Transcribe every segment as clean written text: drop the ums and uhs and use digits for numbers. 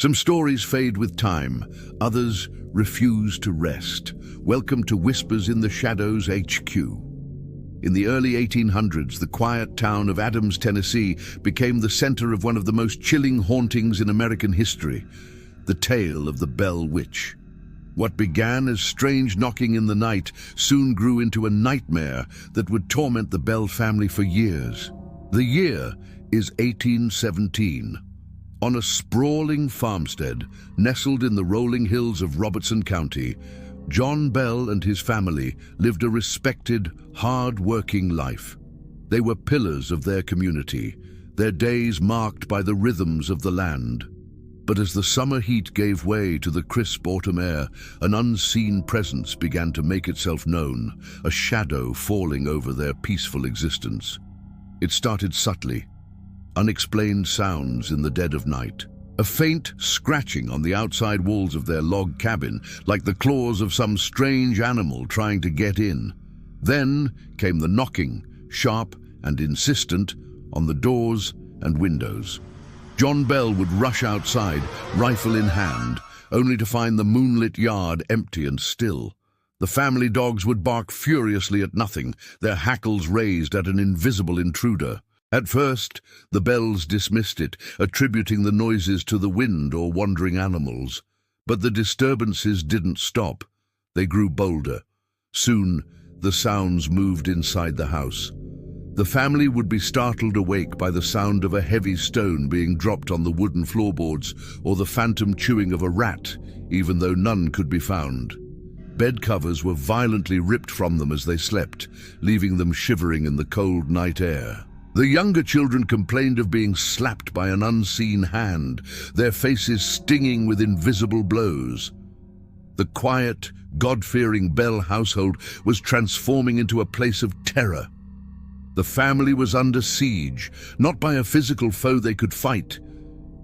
Some stories fade with time, others refuse to rest. Welcome to Whispers in the Shadows HQ. In the early 1800s, the quiet town of Adams, Tennessee, became the center of one of the most chilling hauntings in American history, the tale of the Bell Witch. What began as strange knocking in the night soon grew into a nightmare that would torment the Bell family for years. The year is 1817. On a sprawling farmstead nestled in the rolling hills of Robertson County, John Bell and his family lived a respected, hard-working life. They were pillars of their community, their days marked by the rhythms of the land. But as the summer heat gave way to the crisp autumn air, an unseen presence began to make itself known, a shadow falling over their peaceful existence. It started subtly. Unexplained sounds in the dead of night. A faint scratching on the outside walls of their log cabin, like the claws of some strange animal trying to get in. Then came the knocking, sharp and insistent, on the doors and windows. John Bell would rush outside, rifle in hand, only to find the moonlit yard empty and still. The family dogs would bark furiously at nothing, their hackles raised at an invisible intruder. At first, the Bells dismissed it, attributing the noises to the wind or wandering animals. But the disturbances didn't stop. They grew bolder. Soon, the sounds moved inside the house. The family would be startled awake by the sound of a heavy stone being dropped on the wooden floorboards or the phantom chewing of a rat, even though none could be found. Bed covers were violently ripped from them as they slept, leaving them shivering in the cold night air. The younger children complained of being slapped by an unseen hand, their faces stinging with invisible blows. The quiet, God-fearing Bell household was transforming into a place of terror. The family was under siege, not by a physical foe they could fight,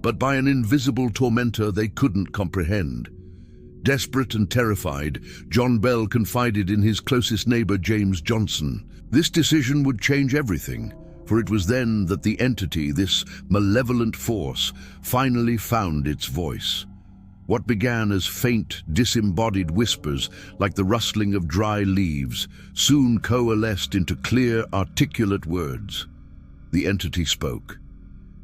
but by an invisible tormentor they couldn't comprehend. Desperate and terrified, John Bell confided in his closest neighbor, James Johnson. This decision would change everything. For it was then that the entity, this malevolent force, finally found its voice. What began as faint, disembodied whispers, like the rustling of dry leaves, soon coalesced into clear, articulate words. The entity spoke.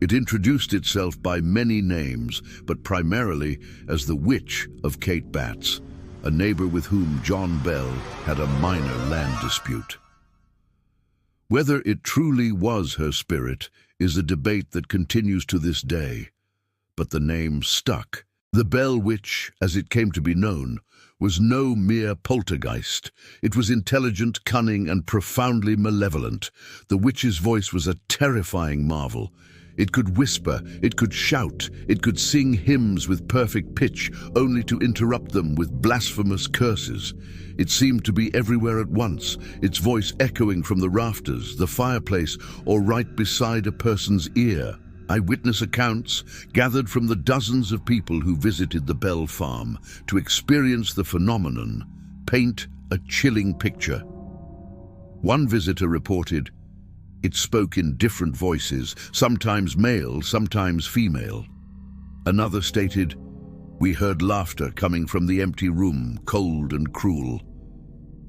It introduced itself by many names, but primarily as the Witch of Kate Batts, a neighbor with whom John Bell had a minor land dispute. Whether it truly was her spirit is a debate that continues to this day, but the name stuck. The Bell Witch, as it came to be known, was no mere poltergeist. It was intelligent, cunning, and profoundly malevolent. The witch's voice was a terrifying marvel. It could whisper, it could shout, it could sing hymns with perfect pitch, only to interrupt them with blasphemous curses. It seemed to be everywhere at once, its voice echoing from the rafters, the fireplace, or right beside a person's ear. Eyewitness accounts, gathered from the dozens of people who visited the Bell farm to experience the phenomenon, paint a chilling picture. One visitor reported, "It spoke in different voices, sometimes male, sometimes female." Another stated, "We heard laughter coming from the empty room, cold and cruel."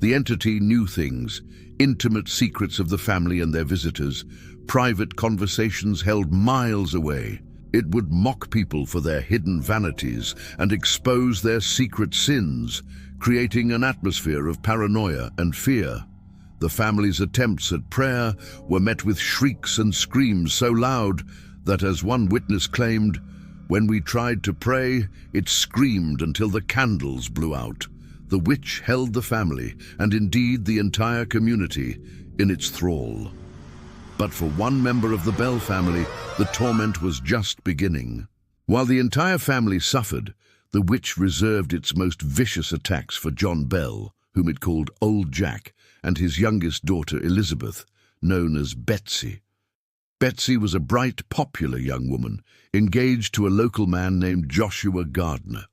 The entity knew things, intimate secrets of the family and their visitors, private conversations held miles away. It would mock people for their hidden vanities and expose their secret sins, creating an atmosphere of paranoia and fear. The family's attempts at prayer were met with shrieks and screams so loud that, as one witness claimed, "When we tried to pray, it screamed until the candles blew out." The witch held the family, and indeed the entire community, in its thrall. But for one member of the Bell family, the torment was just beginning. While the entire family suffered, the witch reserved its most vicious attacks for John Bell, whom it called Old Jack, and his youngest daughter Elizabeth, known as Betsy. Betsy was a bright, popular young woman, engaged to a local man named Joshua Gardner.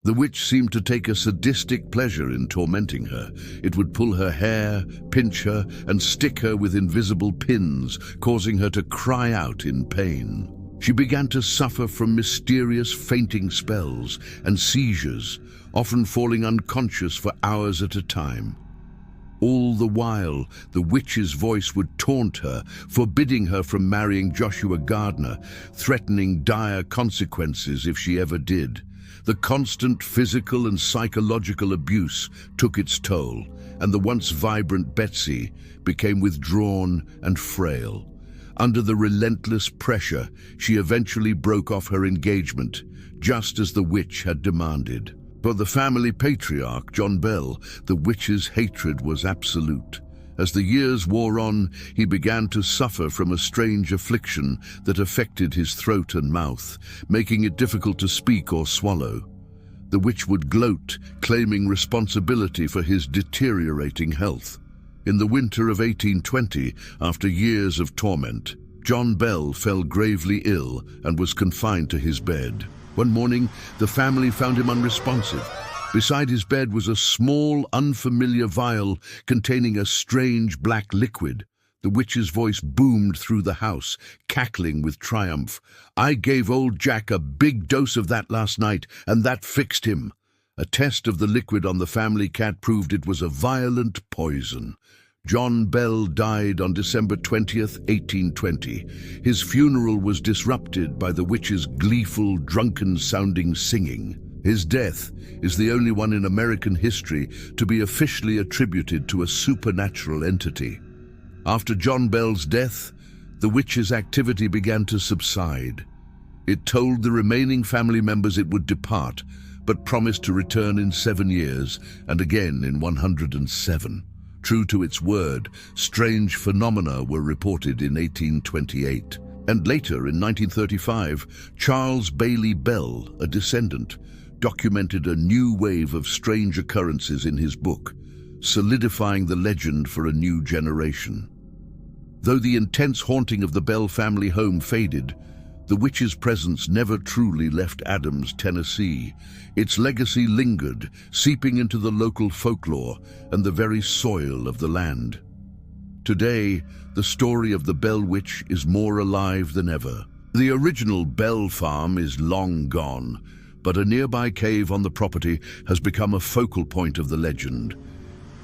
The witch seemed to take a sadistic pleasure in tormenting her. It would pull her hair, pinch her, and stick her with invisible pins, causing her to cry out in pain. She began to suffer from mysterious fainting spells and seizures, often falling unconscious for hours at a time. All the while, the witch's voice would taunt her, forbidding her from marrying Joshua Gardner, threatening dire consequences if she ever did. The constant physical and psychological abuse took its toll, and the once vibrant Betsy became withdrawn and frail. Under the relentless pressure, she eventually broke off her engagement, just as the witch had demanded. For the family patriarch, John Bell, the witch's hatred was absolute. As the years wore on, he began to suffer from a strange affliction that affected his throat and mouth, making it difficult to speak or swallow. The witch would gloat, claiming responsibility for his deteriorating health. In the winter of 1820, after years of torment, John Bell fell gravely ill and was confined to his bed. One morning, the family found him unresponsive. Beside his bed was a small, unfamiliar vial containing a strange black liquid. The witch's voice boomed through the house, cackling with triumph. "I gave old Jack a big dose of that last night, and that fixed him." A test of the liquid on the family cat proved it was a violent poison. John Bell died on December 20th, 1820. His funeral was disrupted by the witch's gleeful, drunken-sounding singing. His death is the only one in American history to be officially attributed to a supernatural entity. After John Bell's death, the witch's activity began to subside. It told the remaining family members it would depart, but promised to return in 7 years, and again in 107. True to its word, strange phenomena were reported in 1828. And later, in 1935, Charles Bailey Bell, a descendant, documented a new wave of strange occurrences in his book, solidifying the legend for a new generation. Though the intense haunting of the Bell family home faded, the witch's presence never truly left Adams, Tennessee. Its legacy lingered, seeping into the local folklore and the very soil of the land. Today, the story of the Bell Witch is more alive than ever. The original Bell farm is long gone, but a nearby cave on the property has become a focal point of the legend.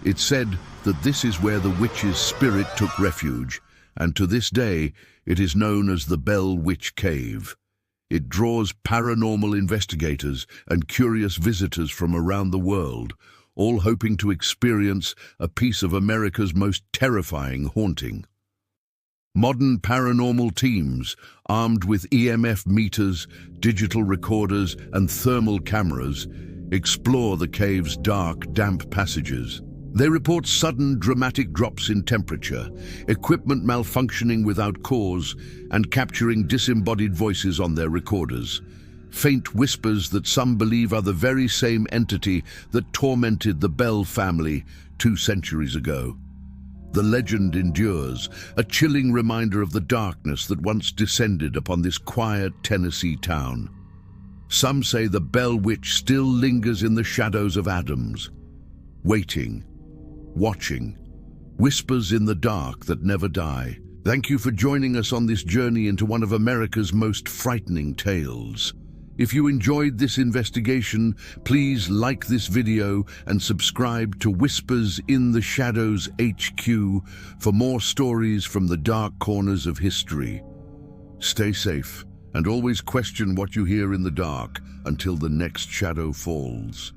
It's said that this is where the witch's spirit took refuge, and to this day, it is known as the Bell Witch Cave. It draws paranormal investigators and curious visitors from around the world, all hoping to experience a piece of America's most terrifying haunting. Modern paranormal teams, armed with EMF meters, digital recorders, and thermal cameras, explore the cave's dark, damp passages. They report sudden, dramatic drops in temperature, equipment malfunctioning without cause, and capturing disembodied voices on their recorders. Faint whispers that some believe are the very same entity that tormented the Bell family 2 centuries ago. The legend endures, a chilling reminder of the darkness that once descended upon this quiet Tennessee town. Some say the Bell Witch still lingers in the shadows of Adams, waiting, watching, whispers in the dark that never die. Thank you for joining us on this journey into one of America's most frightening tales. If you enjoyed this investigation, please like this video and subscribe to Whispers in the Shadows HQ for more stories from the dark corners of history. Stay safe and always question what you hear in the dark until the next shadow falls.